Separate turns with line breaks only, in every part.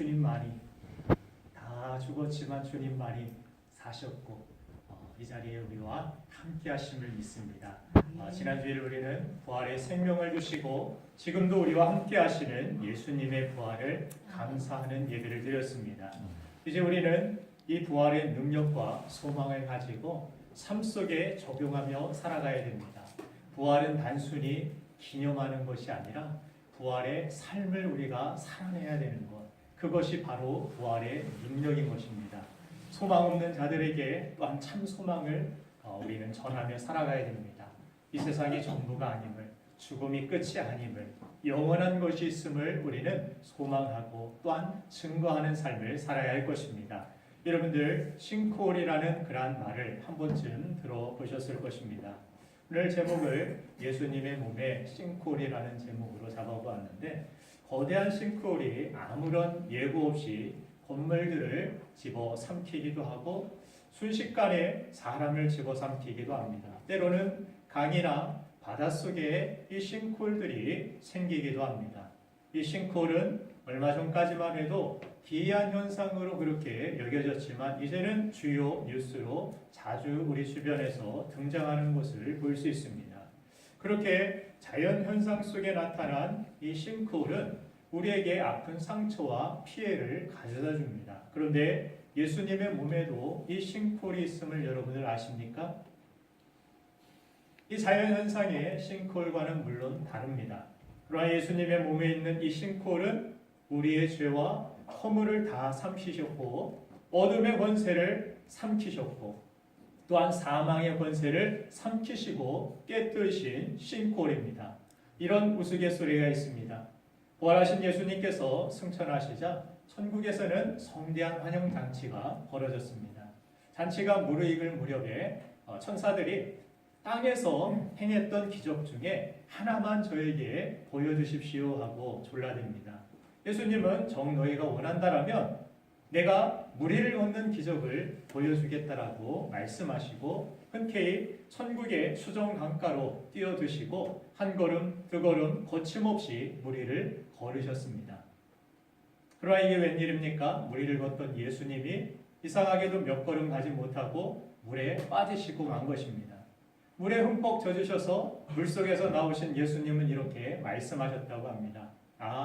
주님만이 다 죽었지만 주님만이 사셨고 이 자리에 우리와 함께 하심을 믿습니다. 지난주에 우리는 부활의 생명을 주시고 지금도 우리와 함께 하시는 예수님의 부활을 감사하는 예배를 드렸습니다. 이제 우리는 이 부활의 능력과 소망을 가지고 삶 속에 적용하며 살아가야 됩니다. 부활은 단순히 기념하는 것이 아니라 부활의 삶을 우리가 살아내야 되는 것, 그것이 바로 부활의 능력인 것입니다. 소망 없는 자들에게 또한 참 소망을 우리는 전하며 살아가야 됩니다. 이 세상이 전부가 아님을, 죽음이 끝이 아님을, 영원한 것이 있음을 우리는 소망하고 또한 증거하는 삶을 살아야 할 것입니다. 여러분들 싱크홀이라는 그러한 말을 한 번쯤 들어보셨을 것입니다. 오늘 제목을 예수님의 몸에 싱크홀이라는 제목으로 잡아보았는데, 거대한 싱크홀이 아무런 예고 없이 건물들을 집어삼키기도 하고 순식간에 사람을 집어삼키기도 합니다. 때로는 강이나 바닷속에 이 싱크홀들이 생기기도 합니다. 이 싱크홀은 얼마 전까지만 해도 기이한 현상으로 그렇게 여겨졌지만 이제는 주요 뉴스로 자주 우리 주변에서 등장하는 것을 볼 수 있습니다. 그렇게 자연 현상 속에 나타난 이 싱크홀은 우리에게 아픈 상처와 피해를 가져다 줍니다. 그런데 예수님의 몸에도 이 싱크홀이 있음을 여러분들 아십니까? 이 자연 현상의 싱크홀과는 물론 다릅니다. 그러나 예수님의 몸에 있는 이 싱크홀은 우리의 죄와 허물을 다 삼키셨고 어둠의 권세를 삼키셨고 또한 사망의 권세를 삼키시고 깨뜨리신 싱크홀입니다. 이런 우스갯소리가 있습니다. 부활하신 예수님께서 승천하시자 천국에서는 성대한 환영잔치가 벌어졌습니다. 잔치가 무르익을 무렵에 천사들이 땅에서 행했던 기적 중에 하나만 저에게 보여주십시오 하고 졸라댑니다. 예수님은 정 너희가 원한다라면 내가 무리를 걷는 기적을 보여주겠다라고 말씀하시고 흔쾌히 천국의 수정 강가로 뛰어드시고 한 걸음 두 걸음 거침없이 무리를 걸으셨습니다. 그러나 이게 웬일입니까? 무리를 걷던 예수님이 이상하게도 몇 걸음 가지 못하고 물에 빠지시고 만 것입니다. 물에 흠뻑 젖으셔서 물속에서 나오신 예수님은 이렇게 말씀하셨다고 합니다.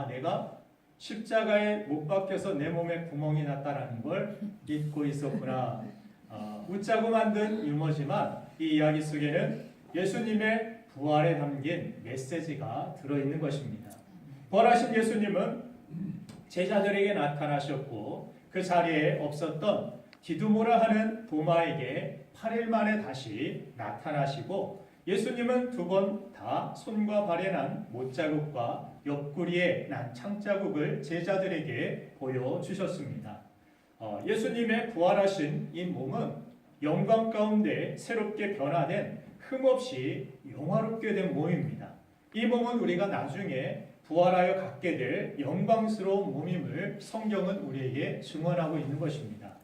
내가 십자가에 못 박혀서 내 몸에 구멍이 났다라는 걸 잊고 있었구나. 웃자고 만든 유머지만 이 이야기 속에는 예수님의 부활에 담긴 메시지가 들어있는 것입니다. 부활하신 예수님은 제자들에게 나타나셨고 그 자리에 없었던 디두모라 하는 도마에게 8일 만에 다시 나타나시고 예수님은 두 번 다 손과 발에 난 못자국과 옆구리에 난 창자국을 제자들에게 보여주셨습니다. 예수님의 부활하신 이 몸은 영광 가운데 새롭게 변화된 흠없이 영화롭게 된 몸입니다. 이 몸은 우리가 나중에 부활하여 갖게 될 영광스러운 몸임을 성경은 우리에게 증언하고 있는 것입니다.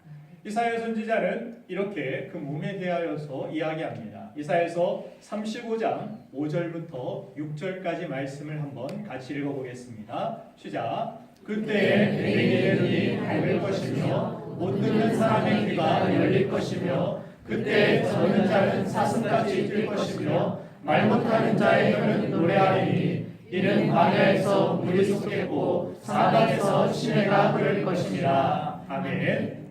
이사야 선지자는 이렇게 그 몸에 대하여서 이야기합니다. 이사야서 35장 5절부터 6절까지 말씀을 한번 같이 읽어보겠습니다. 시작. 그때 맹인의 눈이 밝을 것이며 못 듣는 사람의 귀가 열릴 것이며 그때 저는 자는 사슴같이 뛸 것이며 말 못하는 자의 혀는 노래하리니 이는 광야에서 물이 솟겠고 사방에서 시내가 흐를 것이니라. 아멘.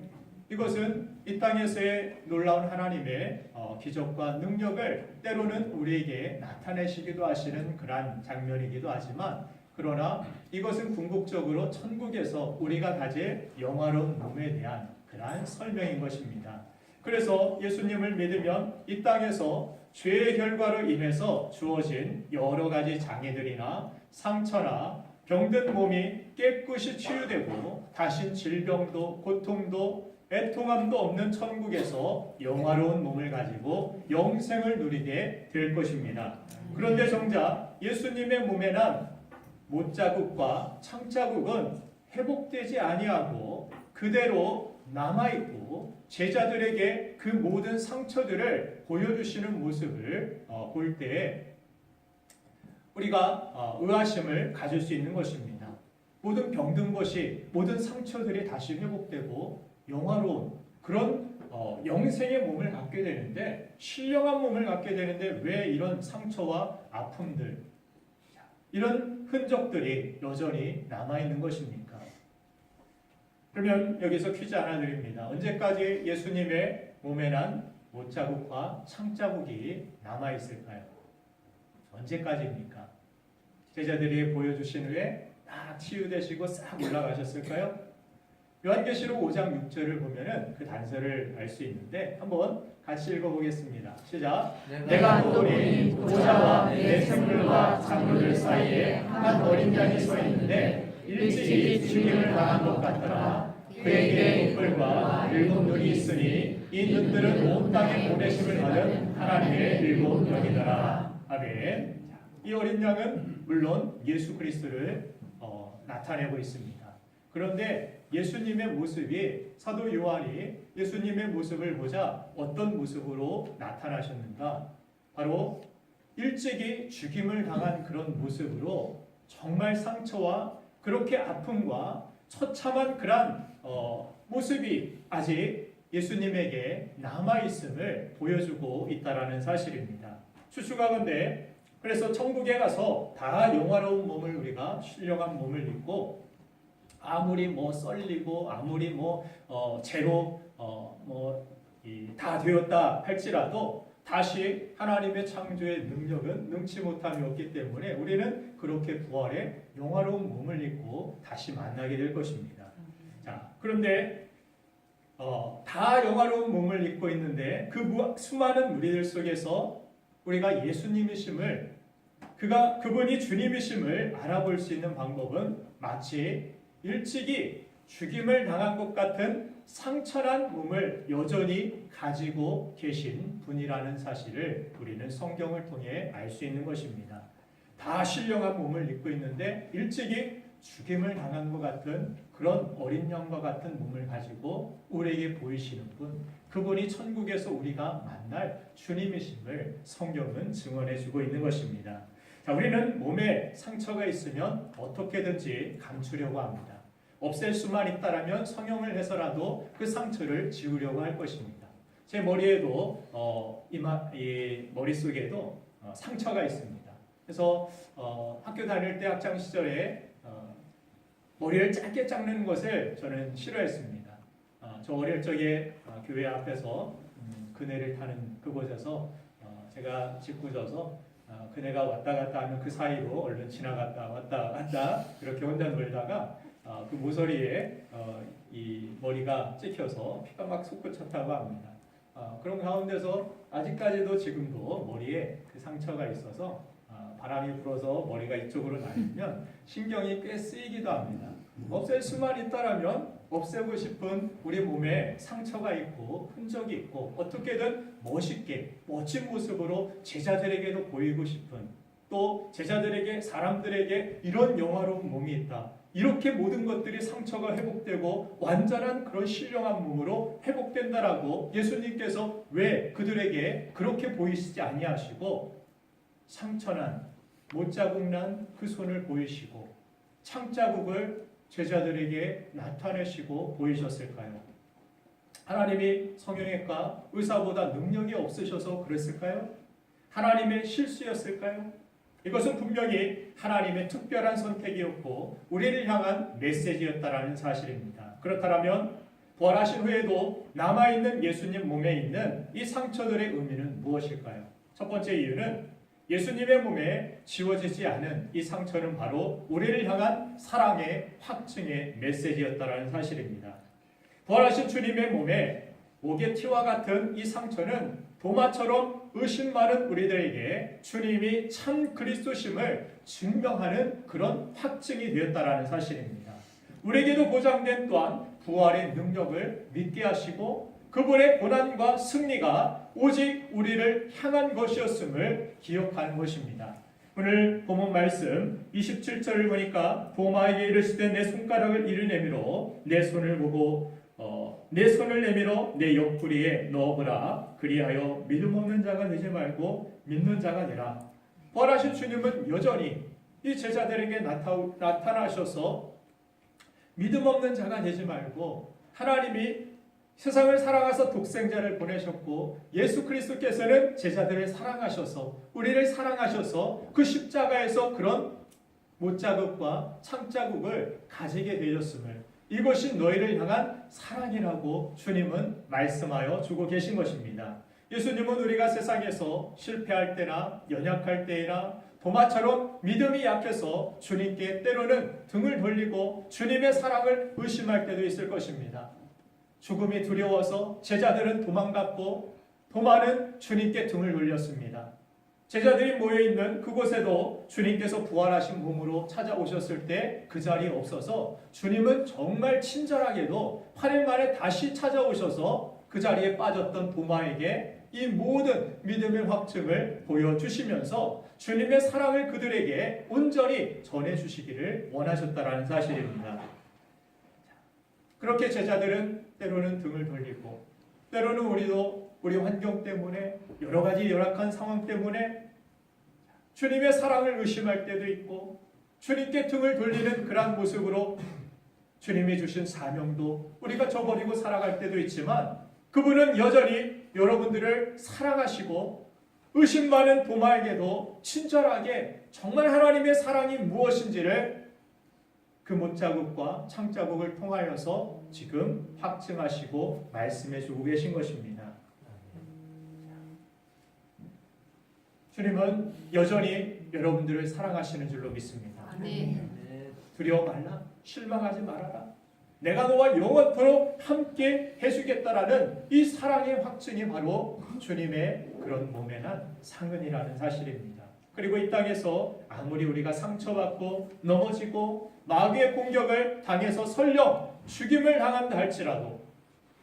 이것은 이 땅에서의 놀라운 하나님의 기적과 능력을 때로는 우리에게 나타내시기도 하시는 그러한 장면이기도 하지만 그러나 이것은 궁극적으로 천국에서 우리가 가질 영화로운 몸에 대한 그러한 설명인 것입니다. 그래서 예수님을 믿으면 이 땅에서 죄의 결과로 인해서 주어진 여러 가지 장애들이나 상처나 병든 몸이 깨끗이 치유되고 다신 질병도 고통도 애통함도 없는 천국에서 영화로운 몸을 가지고 영생을 누리게 될 것입니다. 그런데 정작 예수님의 몸에 난 못자국과 창자국은 회복되지 아니하고 그대로 남아있고 제자들에게 그 모든 상처들을 보여주시는 모습을 볼 때 우리가 의아심을 가질 수 있는 것입니다. 모든 병든 것이, 모든 상처들이 다시 회복되고 영화로운 그런 영생의 몸을 갖게 되는데, 신령한 몸을 갖게 되는데 왜 이런 상처와 아픔들, 이런 흔적들이 여전히 남아있는 것입니까? 그러면 여기서 퀴즈 하나 드립니다. 언제까지 예수님의 몸에 난 못자국과 창자국이 남아있을까요? 언제까지입니까? 제자들이 보여주신 후에 딱 치유되시고 싹 올라가셨을까요? 요한계시록 5장 6절을 보면은 그 단서를 알 수 있는데 한번 같이 읽어보겠습니다. 시작. 내가 또 보니 보좌와 내 생물과 장로들 사이에 한 어린 양이 서 있는데 일찍이 죽임을 당한 것 같더라. 그에게 눈물과 일곱 눈이 있으니 이 눈들은 온 땅에 보내심을 받은 하나님의 일곱 영이더라. 아멘. 이 어린 양은 물론 예수 그리스도를 나타내고 있습니다. 그런데 예수님의 모습이, 사도 요한이 예수님의 모습을 보자 어떤 모습으로 나타나셨는가? 바로 일찍이 죽임을 당한 그런 모습으로 정말 상처와 그렇게 아픔과 처참한 그런 모습이 아직 예수님에게 남아있음을 보여주고 있다는 사실입니다. 추측하건대 그래서 천국에 가서 다 영화로운 몸을, 우리가 신령한 몸을 입고 아무리 뭐 썰리고 아무리 죄로 다 되었다 할지라도 다시 하나님의 창조의 능력은 능치 못함이 없기 때문에 우리는 그렇게 부활의 영화로운 몸을 입고 다시 만나게 될 것입니다. 자, 그런데 다 영화로운 몸을 입고 있는데 그 수많은 무리들 속에서 우리가 예수님이심을, 그분이 주님이심을 알아볼 수 있는 방법은 마치 일찍이 죽임을 당한 것 같은 상처난 몸을 여전히 가지고 계신 분이라는 사실을 우리는 성경을 통해 알 수 있는 것입니다. 다 신령한 몸을 입고 있는데 일찍이 죽임을 당한 것 같은 그런 어린 양과 같은 몸을 가지고 우리에게 보이시는 분, 그분이 천국에서 우리가 만날 주님이심을 성경은 증언해 주고 있는 것입니다. 자, 우리는 몸에 상처가 있으면 어떻게든지 감추려고 합니다. 없앨 수만 있다라면 성형을 해서라도 그 상처를 지우려고 할 것입니다. 제 머리에도 이 머릿속에도 상처가 있습니다. 그래서 학교 다닐 때 학창 시절에 머리를 짧게 자르는 것을 저는 싫어했습니다. 저 어릴 적에 교회 앞에서 그네를 타는 그곳에서 제가 짓궂어서 그네가 왔다 갔다 하면 그 사이로 얼른 지나갔다 왔다 갔다 그렇게 혼자 놀다가 그 모서리에 이 머리가 찍혀서 피가 막 솟구쳤다고 합니다. 그런 가운데서 아직까지도 지금도 머리에 그 상처가 있어서 바람이 불어서 머리가 이쪽으로 날리면 신경이 꽤 쓰이기도 합니다. 없앨 수만 있다라면 없애고 싶은 우리 몸에 상처가 있고 흔적이 있고 어떻게든 멋있게 멋진 모습으로 제자들에게도 보이고 싶은, 또 제자들에게, 사람들에게 이런 영화로운 몸이 있다, 이렇게 모든 것들이 상처가 회복되고 완전한 그런 신령한 몸으로 회복된다라고 예수님께서 왜 그들에게 그렇게 보이시지 아니하시고 상처난 못자국난 그 손을 보이시고 창자국을 제자들에게 나타내시고 보이셨을까요? 하나님이 성형외과 의사보다 능력이 없으셔서 그랬을까요? 하나님의 실수였을까요? 이것은 분명히 하나님의 특별한 선택이었고 우리를 향한 메시지였다라는 사실입니다. 그렇다면 부활하신 후에도 남아있는 예수님 몸에 있는 이 상처들의 의미는 무엇일까요? 첫 번째 이유는 예수님의 몸에 지워지지 않은 이 상처는 바로 우리를 향한 사랑의 확증의 메시지였다라는 사실입니다. 부활하신 주님의 몸에 옥의 티와 같은 이 상처는 도마처럼 의심 많은 우리들에게 주님이 참 그리스도심을 증명하는 그런 확증이 되었다라는 사실입니다. 우리에게도 보장된 또한 부활의 능력을 믿게 하시고 그분의 고난과 승리가 오직 우리를 향한 것이었음을 기억하는 것입니다. 오늘 본문 말씀 27절을 보니까 도마에게 이르시되 내 손가락을 이리 내밀어 내 손을 보고 내 손을 내밀어 내 옆구리에 넣어보라. 그리하여 믿음 없는 자가 되지 말고 믿는 자가 되라. 부활하신 주님은 여전히 이 제자들에게 나타나셔서 믿음 없는 자가 되지 말고 하나님이 세상을 사랑하사 독생자를 보내셨고 예수 그리스도께서는 제자들을 사랑하셔서 우리를 사랑하셔서 그 십자가에서 그런 못자국과 창자국을 가지게 되셨음을 이것이 너희를 향한 사랑이라고 주님은 말씀하여 주고 계신 것입니다. 예수님은 우리가 세상에서 실패할 때나 연약할 때나 도마처럼 믿음이 약해서 주님께 때로는 등을 돌리고 주님의 사랑을 의심할 때도 있을 것입니다. 죽음이 두려워서 제자들은 도망갔고 도마는 주님께 등을 돌렸습니다. 제자들이 모여있는 그곳에도 주님께서 부활하신 몸으로 찾아오셨을 때 그 자리에 없어서 주님은 정말 친절하게도 8일 만에 다시 찾아오셔서 그 자리에 빠졌던 도마에게 이 모든 믿음의 확증을 보여주시면서 주님의 사랑을 그들에게 온전히 전해주시기를 원하셨다는 사실입니다. 그렇게 제자들은 때로는 등을 돌리고 때로는 우리도 우리 환경 때문에 여러 가지 열악한 상황 때문에 주님의 사랑을 의심할 때도 있고 주님께 등을 돌리는 그런 모습으로 주님이 주신 사명도 우리가 저버리고 살아갈 때도 있지만 그분은 여전히 여러분들을 사랑하시고 의심 많은 도마에게도 친절하게 정말 하나님의 사랑이 무엇인지를 그 못자국과 창자국을 통하여서 지금 확증하시고 말씀해 주고 계신 것입니다. 주님은 여전히 여러분들을 사랑하시는 줄로 믿습니다. 두려워 말라, 실망하지 말아라. 내가 너와 영원토록 함께 해주겠다라는 이 사랑의 확증이 바로 주님의 그런 몸에 난 상흔이라는 사실입니다. 그리고 이 땅에서 아무리 우리가 상처받고 넘어지고 마귀의 공격을 당해서 설령 죽임을 당한다 할지라도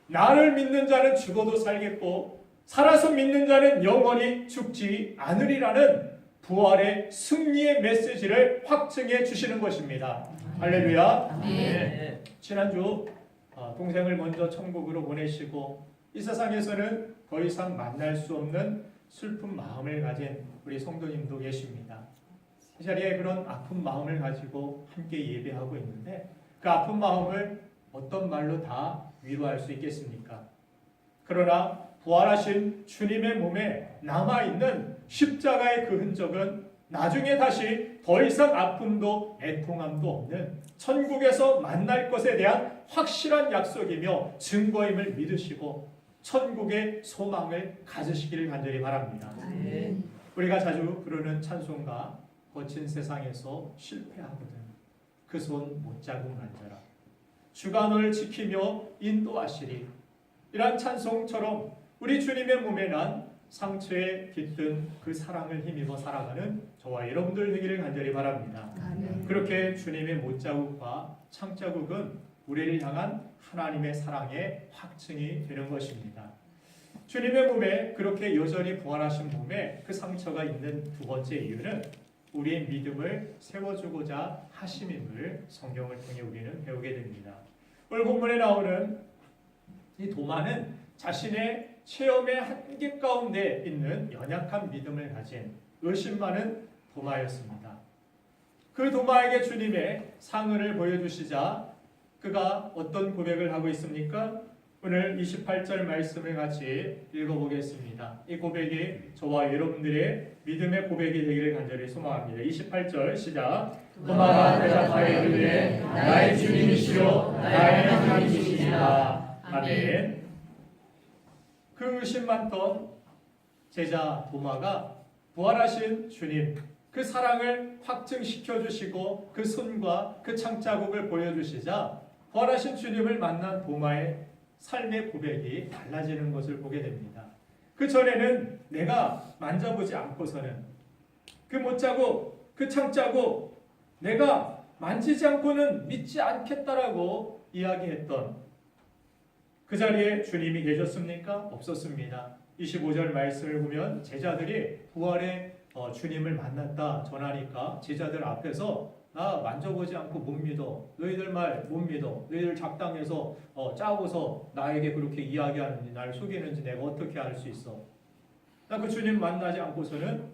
나를 믿는 자는 죽어도 살겠고 살아서 믿는 자는 영원히 죽지 않으리라는 부활의 승리의 메시지를 확증해 주시는 것입니다. 할렐루야. 네. 지난주 동생을 먼저 천국으로 보내시고 이 세상에서는 더 이상 만날 수 없는 슬픈 마음을 가진 우리 성도님도 계십니다. 이 자리에 그런 아픈 마음을 가지고 함께 예배하고 있는데 그 아픈 마음을 어떤 말로 다 위로할 수 있겠습니까? 그러나 부활하신 주님의 몸에 남아있는 십자가의 그 흔적은 나중에 다시 더 이상 아픔도 애통함도 없는 천국에서 만날 것에 대한 확실한 약속이며 증거임을 믿으시고 천국의 소망을 가지시기를 간절히 바랍니다. 우리가 자주 부르는 찬송가 거친 세상에서 실패하거든 그 손 못자국 만져라 주가 너를 지키며 인도하시리 이란 찬송처럼 우리 주님의 몸에 난 상처에 깃든 그 사랑을 힘입어 살아가는 저와 여러분들 되기를 간절히 바랍니다. 그렇게 주님의 못자국과 창자국은 우리를 향한 하나님의 사랑의 확증이 되는 것입니다. 주님의 몸에 그렇게 여전히 부활하신 몸에 그 상처가 있는 두 번째 이유는 우리의 믿음을 세워주고자 하심임을 성경을 통해 우리는 배우게 됩니다. 오늘 본문에 나오는 이 도마는 자신의 체험의 한계 가운데 있는 연약한 믿음을 가진 의심 많은 도마였습니다. 그 도마에게 주님의 상흔을 보여주시자 그가 어떤 고백을 하고 있습니까? 오늘 28절 말씀을 같이 읽어보겠습니다. 이 고백이 저와 여러분들의 믿음의 고백이 되기를 간절히 소망합니다. 28절 시작. 도마가 대답하여 이르되 나의 주님이시요 나의 하나님이시니라. 아멘. 그 의심 많던 제자 도마가 부활하신 주님 그 사랑을 확증시켜 주시고 그 손과 그 창자국을 보여주시자 부활하신 주님을 만난 도마의 삶의 고백이 달라지는 것을 보게 됩니다. 그 전에는 내가 만져보지 않고서는 그 못자국, 그 창자국 내가 만지지 않고는 믿지 않겠다라고 이야기했던 그 자리에 주님이 계셨습니까? 없었습니다. 25절 말씀을 보면 제자들이 부활의 주님을 만났다 전하니까 제자들 앞에서 나 만져보지 않고 못 믿어. 너희들 말 못 믿어. 너희들 작당해서 짜고서 나에게 그렇게 이야기하는지 나를 속이는지 내가 어떻게 알 수 있어. 나 그 주님 만나지 않고서는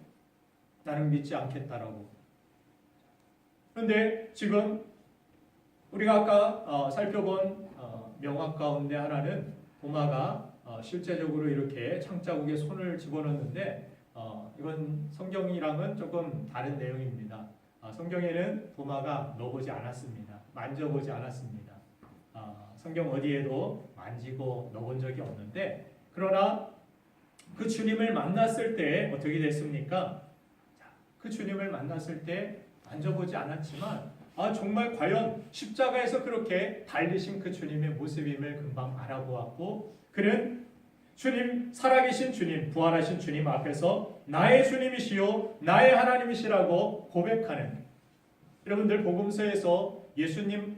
나는 믿지 않겠다라고. 그런데 지금 우리가 아까 살펴본 명확 가운데 하나는 도마가 실제적으로 이렇게 창자국에 손을 집어넣는데 이건 성경이랑은 조금 다른 내용입니다. 성경에는 도마가 넣어보지 않았습니다. 만져보지 않았습니다. 성경 어디에도 만지고 넣어본 적이 없는데, 그러나 그 주님을 만났을 때 어떻게 됐습니까? 그 주님을 만났을 때 만져보지 않았지만 정말 과연 십자가에서 그렇게 달리신 그 주님의 모습임을 금방 알아보았고, 그는 주님, 살아계신 주님, 부활하신 주님 앞에서 나의 주님이시요 나의 하나님이시라고 고백하는, 여러분들 복음서에서 예수님을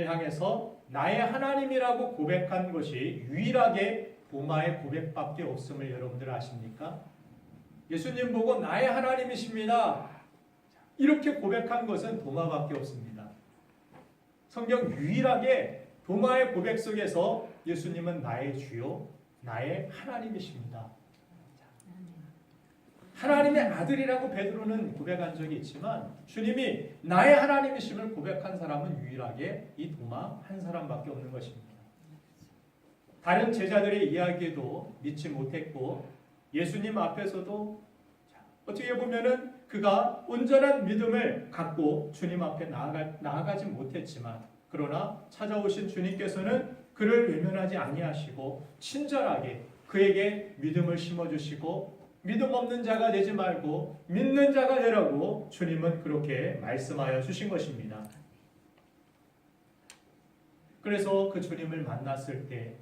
향해서 나의 하나님이라고 고백한 것이 유일하게 도마의 고백밖에 없음을 여러분들 아십니까? 예수님 보고 나의 하나님이십니다, 이렇게 고백한 것은 도마밖에 없습니다. 성경 유일하게 도마의 고백 속에서 예수님은 나의 주요 나의 하나님이십니다. 하나님의 아들이라고 베드로는 고백한 적이 있지만 주님이 나의 하나님이심을 고백한 사람은 유일하게 이 도마 한 사람밖에 없는 것입니다. 다른 제자들의 이야기도 믿지 못했고, 예수님 앞에서도 어떻게 보면은 그가 온전한 믿음을 갖고 주님 앞에 나아가지 못했지만, 그러나 찾아오신 주님께서는 그를 외면하지 아니하시고 친절하게 그에게 믿음을 심어주시고, 믿음 없는 자가 되지 말고 믿는 자가 되라고 주님은 그렇게 말씀하여 주신 것입니다. 그래서 그 주님을 만났을 때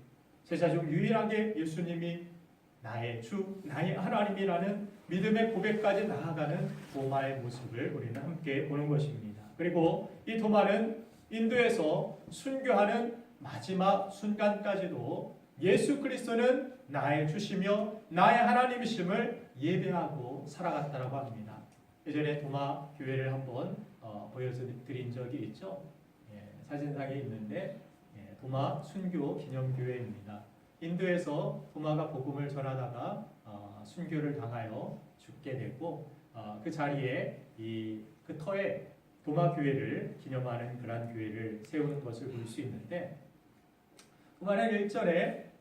제자 중 유일하게 예수님이 나의 주, 나의 하나님이라는 믿음의 고백까지 나아가는 도마의 모습을 우리는 함께 보는 것입니다. 그리고 이 도마는 인도에서 순교하는 마지막 순간까지도 예수 그리스도는 나의 주시며 나의 하나님이심을 예배하고 살아갔다고 합니다. 예전에 도마 교회를 한번 보여드린 적이 있죠. 사진상에 있는데 도마 순교 기념교회입니다. 인도에서 도마가 복음을 전하다가 순교를 당하여 죽게 되고, 그 자리에 그 터에 도마 교회를 기념하는 그러한 교회를 세우는 것을 볼 수 있는데, 도마는 일전에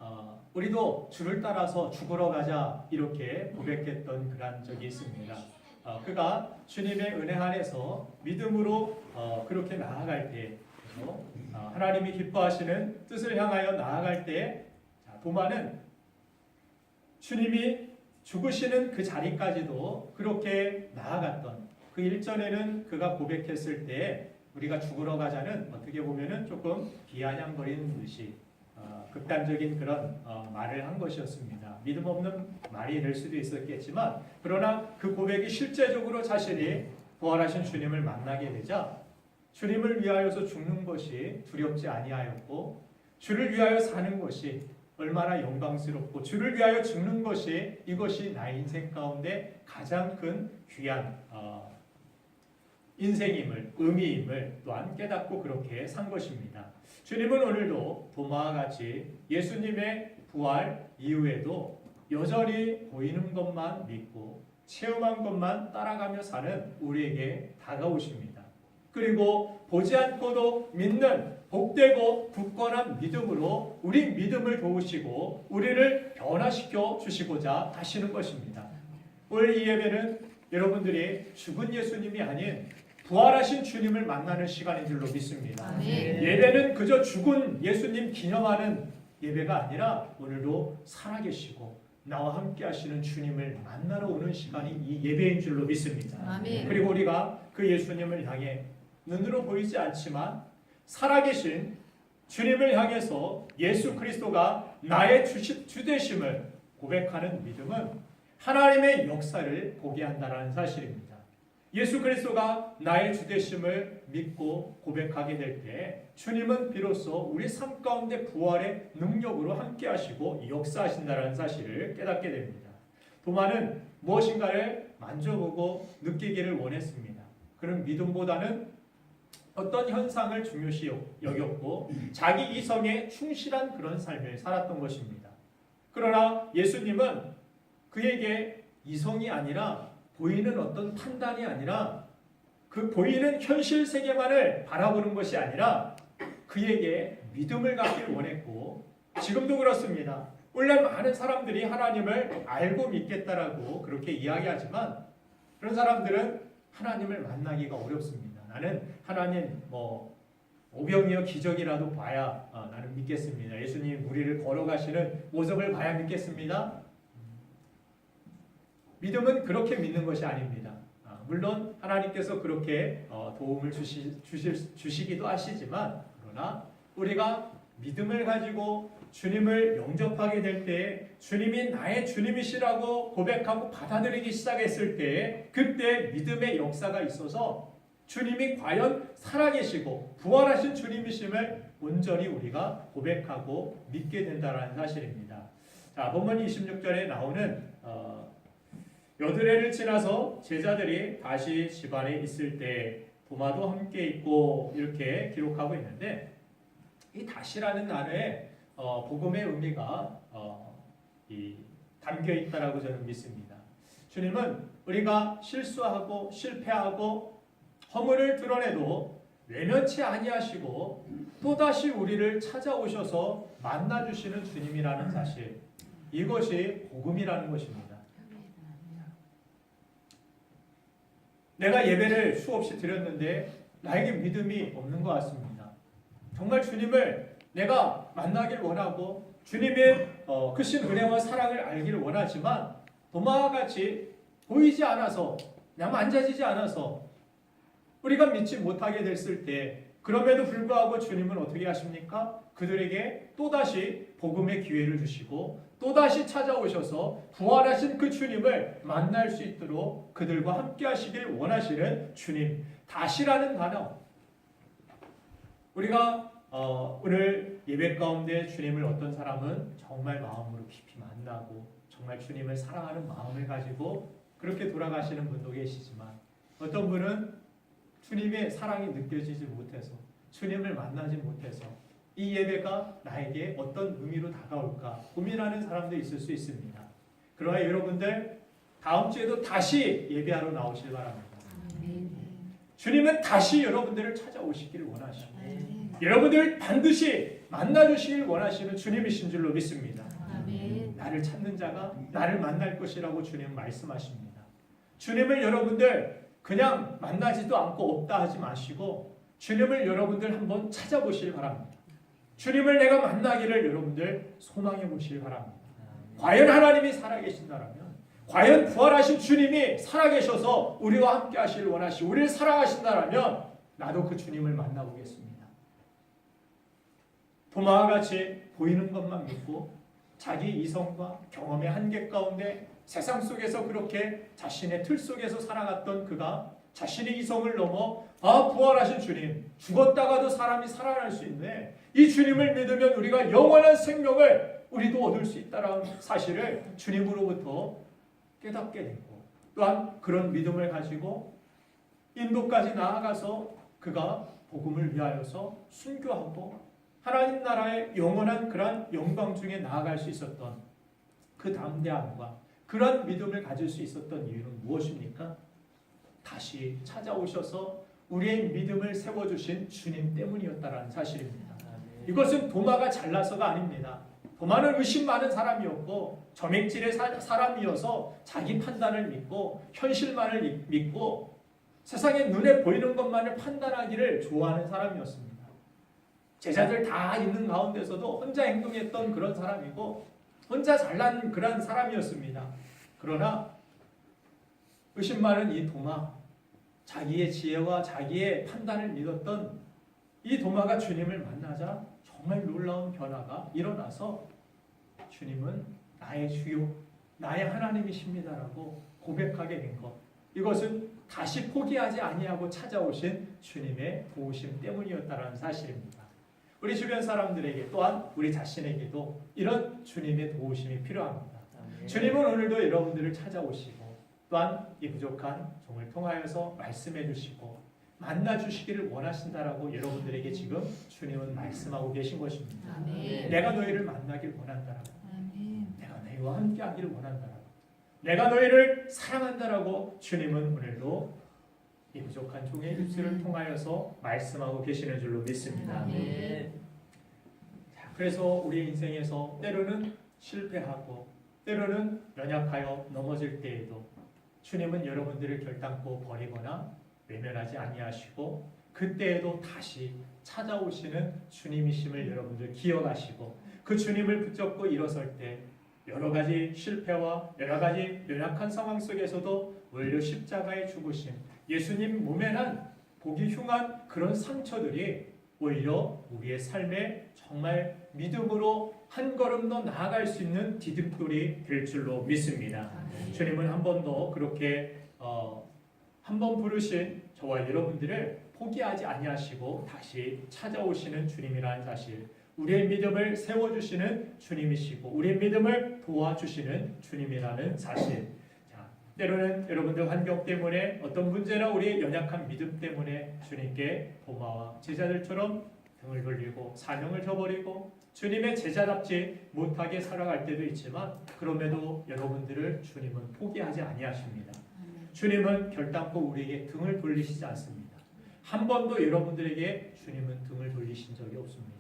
우리도 주를 따라서 죽으러 가자 이렇게 고백했던 그러한 적이 있습니다. 그가 주님의 은혜 안에서 믿음으로 그렇게 나아갈 때, 하나님이 기뻐하시는 뜻을 향하여 나아갈 때, 도마는 주님이 죽으시는 그 자리까지도 그렇게 나아갔던, 그 일전에는 그가 고백했을 때 우리가 죽으러 가자는 어떻게 보면은 조금 비아냥거리는 듯이 극단적인 그런 말을 한 것이었습니다. 믿음 없는 말이 될 수도 있었겠지만, 그러나 그 고백이 실제적으로 자신이 부활하신 주님을 만나게 되자 주님을 위하여서 죽는 것이 두렵지 아니하였고, 주를 위하여 사는 것이 얼마나 영광스럽고 주를 위하여 죽는 것이, 이것이 나의 인생 가운데 가장 큰 귀한 인생임을, 의미임을 또한 깨닫고 그렇게 산 것입니다. 주님은 오늘도 도마와 같이 예수님의 부활 이후에도 여전히 보이는 것만 믿고 체험한 것만 따라가며 사는 우리에게 다가오십니다. 그리고 보지 않고도 믿는 복되고 굳건한 믿음으로 우리 믿음을 도우시고 우리를 변화시켜 주시고자 하시는 것입니다. 오늘 이 예배는 여러분들이 죽은 예수님이 아닌 부활하신 주님을 만나는 시간인 줄로 믿습니다.
아멘.
예배는 그저 죽은 예수님 기념하는 예배가 아니라 오늘도 살아계시고 나와 함께 하시는 주님을 만나러 오는 시간이 이 예배인 줄로 믿습니다.
아멘.
그리고 우리가 그 예수님을 향해 눈으로 보이지 않지만 살아계신 주님을 향해서 예수 그리스도가 나의 주 되심을 고백하는 믿음은 하나님의 역사를 보게 한다는 사실입니다. 예수 그리스도가 나의 주 되심을 믿고 고백하게 될 때 주님은 비로소 우리 삶 가운데 부활의 능력으로 함께 하시고 역사하신다는 사실을 깨닫게 됩니다. 도마는 무엇인가를 만져보고 느끼기를 원했습니다. 그런 믿음보다는 어떤 현상을 중요시 여겼고 자기 이성에 충실한 그런 삶을 살았던 것입니다. 그러나 예수님은 그에게 이성이 아니라 보이는 어떤 판단이 아니라 그 보이는 현실 세계만을 바라보는 것이 아니라 그에게 믿음을 갖길 원했고 지금도 그렇습니다. 오늘날 많은 사람들이 하나님을 알고 믿겠다라고 그렇게 이야기하지만 그런 사람들은 하나님을 만나기가 어렵습니다. 나는 하나님 오병이어 기적이라도 봐야 나는 믿겠습니다. 예수님 우리를 걸어가시는 모습을 봐야 믿겠습니다. 믿음은 그렇게 믿는 것이 아닙니다. 물론 하나님께서 그렇게 도움을 주시기도 하시지만 그러나 우리가 믿음을 가지고 주님을 영접하게 될 때 주님이 나의 주님이시라고 고백하고 받아들이기 시작했을 때 그때 믿음의 역사가 있어서 주님이 과연 살아계시고 부활하신 주님이심을 온전히 우리가 고백하고 믿게 된다는 사실입니다. 자, 본문 26절에 나오는 여드레를 지나서 제자들이 다시 집안에 있을 때 도마도 함께 있고 이렇게 기록하고 있는데 이 다시라는 단어에 복음의 의미가 담겨 있다라고 저는 믿습니다. 주님은 우리가 실수하고 실패하고 허물을 드러내도 외면치 아니하시고 또다시 우리를 찾아오셔서 만나주시는 주님이라는 사실, 이것이 복음이라는 것입니다. 내가 예배를 수없이 드렸는데 나에게 믿음이 없는 것 같습니다. 정말 주님을 내가 만나길 원하고 주님의 크신 은혜와 사랑을 알기를 원하지만 도마와 같이 보이지 않아서 그냥 만져지지 않아서 우리가 믿지 못하게 됐을 때 그럼에도 불구하고 주님은 어떻게 하십니까? 그들에게 또다시 복음의 기회를 주시고 또다시 찾아오셔서 부활하신 그 주님을 만날 수 있도록 그들과 함께 하시길 원하시는 주님. 다시라는 단어, 우리가 오늘 예배 가운데 주님을 어떤 사람은 정말 마음으로 깊이 만나고 정말 주님을 사랑하는 마음을 가지고 그렇게 돌아가시는 분도 계시지만 어떤 분은 주님의 사랑이 느껴지지 못해서 주님을 만나지 못해서 이 예배가 나에게 어떤 의미로 다가올까 고민하는 사람도 있을 수 있습니다. 그러나 여러분들 다음 주에도 다시 예배하러 나오실 바랍니다. 주님은 다시 여러분들을 찾아오시기를 원하시고 여러분들 반드시 만나주시길 원하시는 주님이신 줄로 믿습니다. 나를 찾는 자가 나를 만날 것이라고 주님 말씀하십니다. 주님을 여러분들 그냥 만나지도 않고 없다 하지 마시고 주님을 여러분들 한번 찾아보시길 바랍니다. 주님을 내가 만나기를 여러분들 소망해 보시길 바랍니다. 과연 하나님이 살아계신다라면 과연 부활하신 주님이 살아계셔서 우리와 함께 하시길 원하시고 우리를 사랑하신다라면 나도 그 주님을 만나보겠습니다. 도마와 같이 보이는 것만 믿고 자기 이성과 경험의 한계 가운데 세상 속에서 그렇게 자신의 틀 속에서 살아갔던 그가 자신의 이성을 넘어 부활하신 주님, 죽었다가도 사람이 살아날 수 있네. 이 주님을 믿으면 우리가 영원한 생명을 우리도 얻을 수 있다는 사실을 주님으로부터 깨닫게 됐고 또한 그런 믿음을 가지고 인도까지 나아가서 그가 복음을 위하여서 순교하고 하나님 나라의 영원한 그러한 영광 중에 나아갈 수 있었던 그 담대함과 그런 믿음을 가질 수 있었던 이유는 무엇입니까? 다시 찾아오셔서 우리의 믿음을 세워주신 주님 때문이었다는 사실입니다. 이것은 도마가 잘나서가 아닙니다. 도마는 의심 많은 사람이었고 점액질의 사람이어서 자기 판단을 믿고 현실만을 믿고 세상에 눈에 보이는 것만을 판단하기를 좋아하는 사람이었습니다. 제자들 다 있는 가운데서도 혼자 행동했던 그런 사람이고 혼자 잘난 그런 사람이었습니다. 그러나 의심 많은 이 도마, 자기의 지혜와 자기의 판단을 믿었던 이 도마가 주님을 만나자 정말 놀라운 변화가 일어나서 주님은 나의 주요, 나의 하나님이십니다라고 고백하게 된 것. 이것은 다시 포기하지 아니하고 찾아오신 주님의 도우심 때문이었다는 사실입니다. 우리 주변 사람들에게 또한 우리 자신에게도 이런 주님의 도우심이 필요합니다. 주님은 오늘도 여러분들을 찾아오시고 또한 이 부족한 종을 통하여서 말씀해 주시고 만나 주시기를 원하신다라고 여러분들에게 지금 주님은 말씀하고 계신 것입니다. 내가 너희를 만나길 원한다라고, 내가 너희와 함께하기를 원한다라고, 내가 너희를 사랑한다라고 주님은 오늘도 이 부족한 종의 입술을 통하여서 말씀하고 계시는 줄로 믿습니다. 자, 그래서 우리 인생에서 때로는 실패하고 때로는 연약하여 넘어질 때에도 주님은 여러분들을 결단코 버리거나 외면하지 아니하시고 그때에도 다시 찾아오시는 주님이심을 여러분들 기억하시고 그 주님을 붙잡고 일어설 때 여러 가지 실패와 여러 가지 연약한 상황 속에서도 오히려 십자가의 죽으심, 예수님 몸에 난 보기 흉한 그런 상처들이 오히려 우리의 삶에 정말 믿음으로 한 걸음 더 나아갈 수 있는 디딤돌이 될 줄로 믿습니다. 주님은 한 번 더 그렇게 한 번 부르신 저와 여러분들을 포기하지 아니하시고 다시 찾아오시는 주님이라는 사실, 우리의 믿음을 세워주시는 주님이시고 우리의 믿음을 도와주시는 주님이라는 사실. 자, 때로는 여러분들 환경 때문에 어떤 문제나 우리의 연약한 믿음 때문에 주님께 도마와 제자들처럼 등을 돌리고 사명을 저버리고 주님의 제자답지 못하게 살아갈 때도 있지만 그럼에도 여러분들을 주님은 포기하지 아니하십니다. 주님은 결단코 우리에게 등을 돌리시지 않습니다. 한 번도 여러분들에게 주님은 등을 돌리신 적이 없습니다.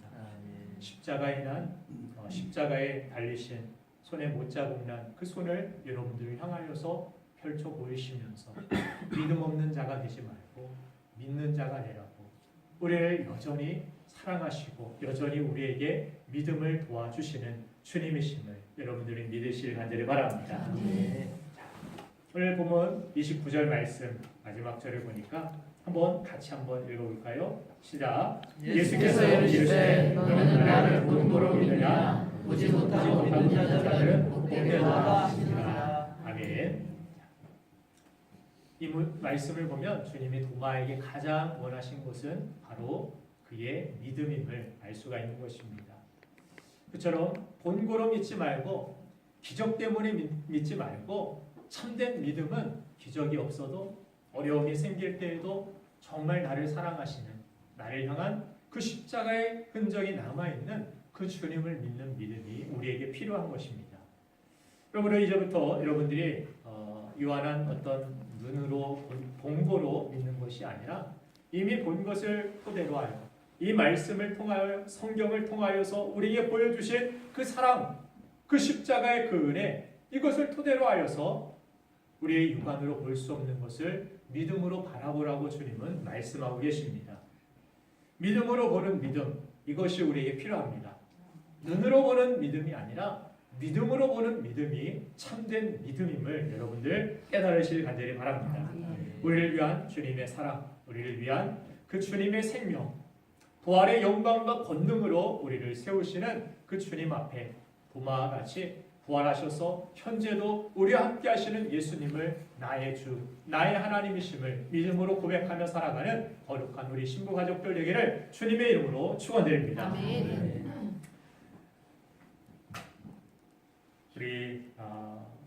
십자가에 달리신 손에 못자국 난 그 손을 여러분들을 향하여서 펼쳐 보이시면서 믿음 없는 자가 되지 말고 믿는 자가 되라고 우리를 여전히 사랑하시고 여전히 우리에게 믿음을 도와주시는 주님이심을 여러분들이 믿으시길 간절히 바랍니다. 오늘 보면 29절 말씀 마지막 절을 보니까 같이 한번 읽어볼까요? 시작. 예수께서 이르시되 너는 나를 본고로 믿느냐 보지 못하고 믿는 자들은 복되도다 하시니라. 아멘. 이 말씀을 보면 주님이 도마에게 가장 원하신 것은 바로 그의 믿음임을 알 수가 있는 것입니다. 그처럼 본고로 믿지 말고 기적 때문에 믿지 말고 참된 믿음은 기적이 없어도 어려움이 생길 때에도 정말 나를 사랑하시는 나를 향한 그 십자가의 흔적이 남아있는 그 주님을 믿는 믿음이 우리에게 필요한 것입니다. 그러므로 이제부터 여러분들이 유한한 어떤 눈으로 본고로 믿는 것이 아니라 이미 본 것을 토대로 하여 이 말씀을 통하여 성경을 통하여서 우리에게 보여주신 그 사랑, 그 십자가의 그 은혜 이것을 토대로 하여서 우리의 육안으로 볼 수 없는 것을 믿음으로 바라보라고 주님은 말씀하고 계십니다. 믿음으로 보는 믿음 이것이 우리에게 필요합니다. 눈으로 보는 믿음이 아니라 믿음으로 보는 믿음이 참된 믿음임을 여러분들 깨달으시길 간절히 바랍니다. 우리를 위한 주님의 사랑, 우리를 위한 그 주님의 생명, 부활의 영광과 권능으로 우리를 세우시는 그 주님 앞에 도마와 같이 부활하셔서 현재도 우리와 함께 하시는 예수님을 나의 주, 나의 하나님이심을 믿음으로 고백하며 살아가는 거룩한 우리 신부 가족들 되기를 주님의 이름으로 축원드립니다.
아멘.
우리